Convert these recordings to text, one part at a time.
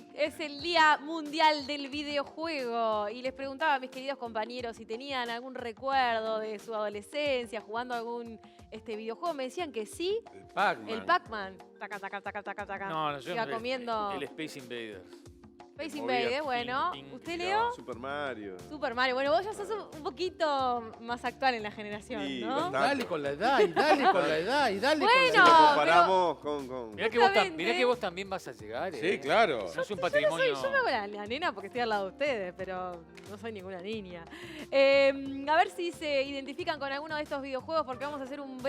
Hoy es el Día Mundial del Videojuego y les preguntaba a mis queridos compañeros si tenían algún recuerdo de su adolescencia jugando algún videojuego. Me decían que sí. El Pac-Man. El Pac-Man. Taca, taca, taca, taca, taca. No, yo Iba no, comiendo. el Space Invaders. Space Movía Invaders, bueno. ping, ping, ¿Usted, y Leo? Super Mario. Super Mario. Bueno, vos ya sos un poquito más actual en la generación, Sí, ¿no? bastante. Dale con la edad, y dale con la edad, y dale Bueno, Si con lo la edad. comparamos con... Mirá Justamente. que vos también vas a llegar. Sí, claro. No es un Yo patrimonio. me hago la nena porque estoy al lado de ustedes, pero no soy ninguna niña. A ver si se identifican con alguno de estos videojuegos porque vamos a hacer un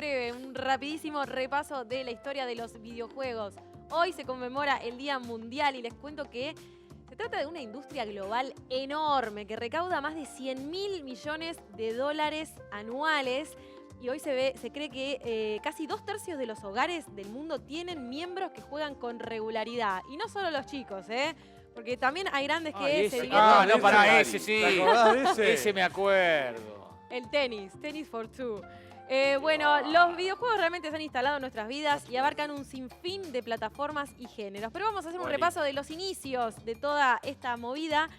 rapidísimo repaso de la historia de los videojuegos. Hoy se conmemora el Día Mundial y les cuento que se trata de una industria global enorme que recauda más de 100.000 millones de dólares anuales. Y hoy se cree que casi 2/3 de los hogares del mundo tienen miembros que juegan con regularidad. Y no solo los chicos, porque también hay grandes que se divierten. Ah, no, ese, pará, Mari. ese sí. ¿Te acordás de ese? Ese me acuerdo. El tenis for two. Bueno, los videojuegos realmente se han instalado en nuestras vidas y abarcan un sinfín de plataformas y géneros. Pero vamos a hacer un repaso de los inicios de toda esta movida.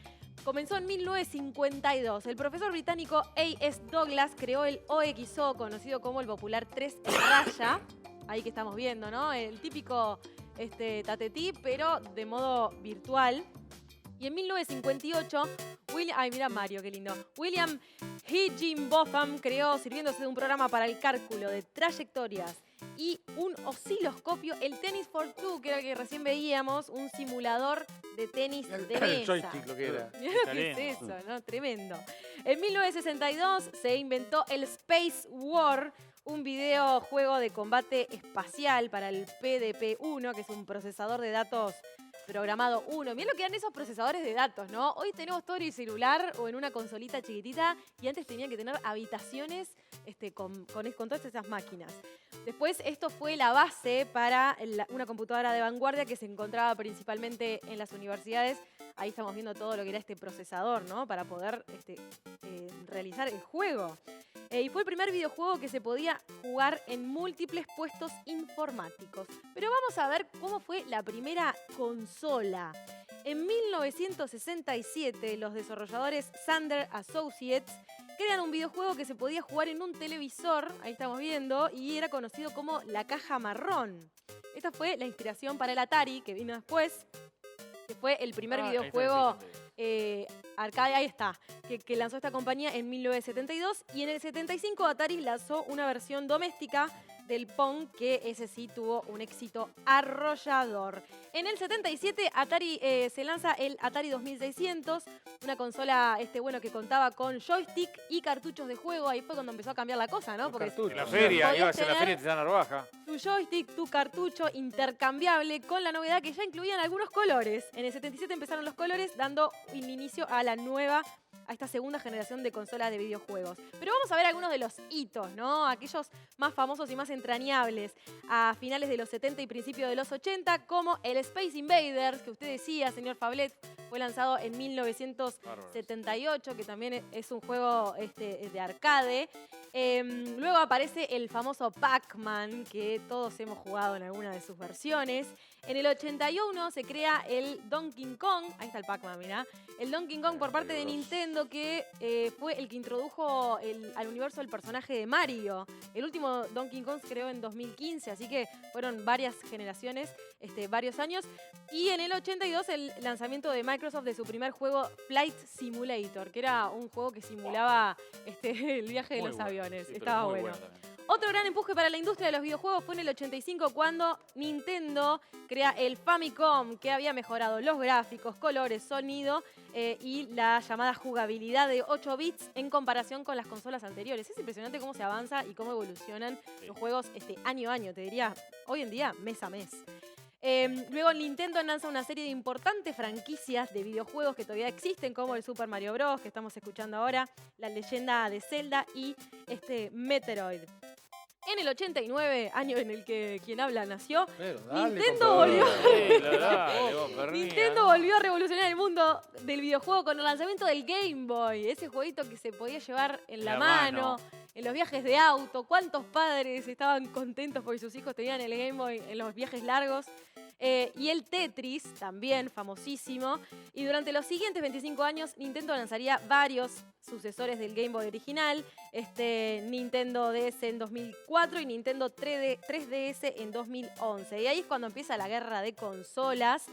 Comenzó en 1952. El profesor británico A.S. Douglas creó el OXO, conocido como el popular 3 en raya. Ahí que estamos viendo, ¿no? El típico tatetí, pero de modo virtual. Y en 1958, mira Mario, qué lindo. William Higginbotham creó, sirviéndose de un programa para el cálculo de trayectorias y un osciloscopio, el Tennis for Two, que era el que recién veíamos, un simulador de tenis de mesa. El joystick lo que era. Mirá lo que es eso, ¿no? Tremendo. En 1962 se inventó el Space War, un videojuego de combate espacial para el PDP-1, que es un procesador de datos programado 1. Mirá lo que eran esos procesadores de datos, ¿no? Hoy tenemos todo en el celular o en una consolita chiquitita y antes tenían que tener habitaciones con todas esas máquinas. Después esto fue la base para una computadora de vanguardia que se encontraba principalmente en las universidades. Ahí estamos viendo todo lo que era este procesador, ¿no? Para poder realizar el juego. Y fue el primer videojuego que se podía jugar en múltiples puestos informáticos. Pero vamos a ver cómo fue la primera consola. En 1967, los desarrolladores Sander Associates crean un videojuego que se podía jugar en un televisor, ahí estamos viendo, y era conocido como la caja marrón. Esta fue la inspiración para el Atari, que vino después, que fue el primer videojuego arcade, ahí está, que lanzó esta compañía en 1972. Y en el 75 Atari lanzó una versión doméstica del Pong, que ese sí tuvo un éxito arrollador. En el 77 Atari se lanza el Atari 2600, una consola que contaba con joystick y cartuchos de juego. Ahí fue cuando empezó a cambiar la cosa, ¿no? Porque En la feria, podías ibas a la tener feria y te dan la rebaja. tu joystick, tu cartucho intercambiable, con la novedad que ya incluían algunos colores. En el 77 empezaron los colores, dando el inicio a esta segunda generación de consolas de videojuegos. Pero vamos a ver algunos de los hitos, ¿no? Aquellos más famosos y más entrañables a finales de los 70 y principios de los 80, como el Space Invaders, que usted decía, señor Fablet, fue lanzado en 1978, que también es un juego de arcade. Luego aparece el famoso Pac-Man, que todos hemos jugado en alguna de sus versiones. En el 81 se crea el Donkey Kong, ahí está el Pac-Man, mirá, el Donkey Kong por parte de Nintendo, que fue el que introdujo al universo el personaje de Mario. El último Donkey Kong se creó en 2015, así que fueron varias generaciones, varios años. Y en el 82 el lanzamiento de Microsoft de su primer juego Flight Simulator, que era un juego que simulaba el viaje de los aviones. Sí, Estaba bueno. Otro gran empuje para la industria de los videojuegos fue en el 85 cuando Nintendo crea el Famicom, que había mejorado los gráficos, colores, sonido y la llamada jugabilidad de 8 bits en comparación con las consolas anteriores. Es impresionante cómo se avanza y cómo evolucionan los juegos año a año, te diría, hoy en día mes a mes. Luego Nintendo lanza una serie de importantes franquicias de videojuegos que todavía existen, como el Super Mario Bros. Que estamos escuchando ahora, La Leyenda de Zelda y Metroid. En el 89, año en el que quien habla nació, Nintendo volvió a revolucionar el mundo del videojuego con el lanzamiento del Game Boy. Ese jueguito que se podía llevar en la La mano, mano. en los viajes de auto. ¿Cuántos padres estaban contentos porque sus hijos tenían el Game Boy en los viajes largos? Y el Tetris, también famosísimo. Y durante los siguientes 25 años, Nintendo lanzaría varios sucesores del Game Boy original. Nintendo DS en 2004 y Nintendo 3DS en 2011. Y ahí es cuando empieza la guerra de consolas.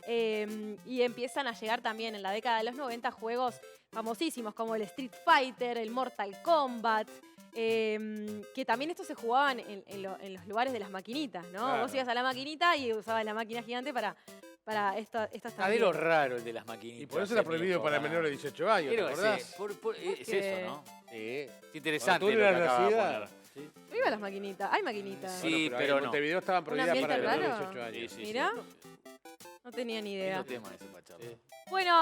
Y empiezan a llegar también en la década de los 90 juegos famosísimos como el Street Fighter, el Mortal Kombat. Que también estos se jugaban en los lugares de las maquinitas, ¿no? Claro. Vos ibas a la maquinita y usabas la máquina gigante para estas Ah, de también. lo raro el de las maquinitas. Y por eso era en mi prohibido para época. menores de 18 años, ¿te Pero, acordás? sí, es que- eso, ¿no? Sí. Es interesante Cuando tú lo que eras acaba de nacida. poner. ¿Sí? Yo iba a las maquinitas. Hay maquinitas. Sí, Bueno, pero en no. Montevideo estaban prohibidas para ambiente menores de raro? 18 años. Sí, sí, Mirá. sí. No tenía ni idea. Lindo tema ese para charlar. Bueno,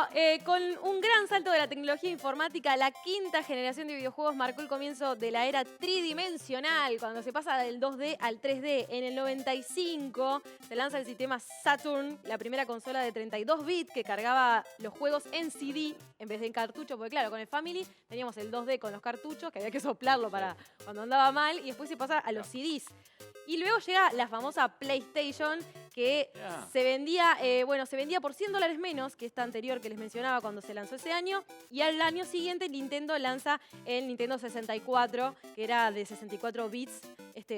con un gran salto de la tecnología informática, la quinta generación de videojuegos marcó el comienzo de la era tridimensional, cuando se pasa del 2D al 3D. En el 95 se lanza el sistema Saturn, la primera consola de 32 bits que cargaba los juegos en CD en vez de en cartucho, porque claro, con el Family teníamos el 2D con los cartuchos, que había que soplarlo para cuando andaba mal, y después se pasa a los CDs. Y luego llega la famosa PlayStation, que Ya. se vendía, se vendía por $100 menos que esta anterior que les mencionaba cuando se lanzó ese año. Y al año siguiente Nintendo lanza el Nintendo 64, que era de 64 bits,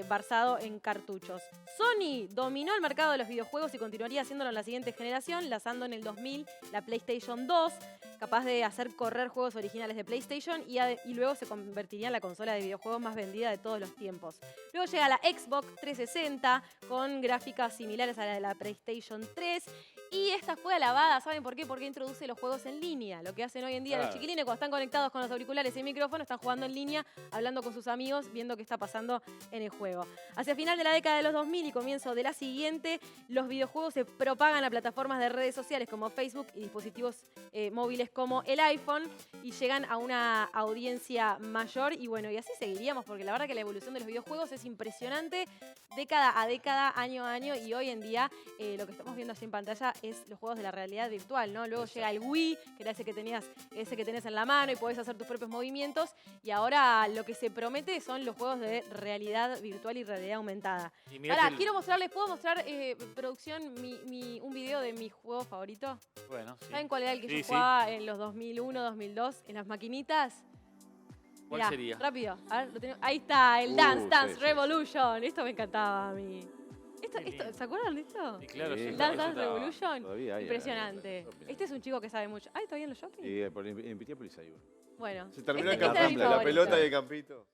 basado en cartuchos. Sony dominó el mercado de los videojuegos y continuaría haciéndolo en la siguiente generación, lanzando en el 2000 la PlayStation 2, capaz de hacer correr juegos originales de PlayStation y luego se convertiría en la consola de videojuegos más vendida de todos los tiempos. Luego llega la Xbox 360 con gráficas similares a la de la PlayStation 3 y esta fue alabada, ¿saben por qué? Porque introduce los juegos en línea. Lo que hacen hoy en día los Claro. chiquilines cuando están conectados con los auriculares y el micrófono están jugando en línea, hablando con sus amigos, viendo qué está pasando en el juego. Hacia final de la década de los 2000 y comienzo de la siguiente, los videojuegos se propagan a plataformas de redes sociales como Facebook y dispositivos móviles como el iPhone y llegan a una audiencia mayor y bueno, y así seguiríamos porque la verdad que la evolución de los videojuegos es impresionante década a década, año a año y hoy en día lo que estamos viendo así en pantalla es los juegos de la realidad virtual, ¿no? Luego llega el Wii, que era ese que tenés en la mano y podés hacer tus propios movimientos y ahora lo que se promete son los juegos de realidad virtual y realidad aumentada. Y mirá Ahora, que quiero mostrarles, ¿puedo mostrar, producción, un video de mi juego favorito? Bueno, sí. ¿Saben cuál era el que Sí, yo sí. jugaba en los 2001, 2002, en las maquinitas? ¿Cuál Mirá, sería? rápido. A ver, ahí está, el Dance sí, Dance sí, Revolution. Esto me encantaba a mí. Qué lindo. ¿Se acuerdan de esto? Sí, claro, Sí. sí. El Dance eso Dance estaba- Revolution. Todavía hay, Impresionante. shopping. Este es un chico que sabe mucho. ¿Ay, todavía en los shopping? Y en Pitiápolis hay uno. Bueno. Se terminó este el es mi campito, la favorito. pelota y el campito.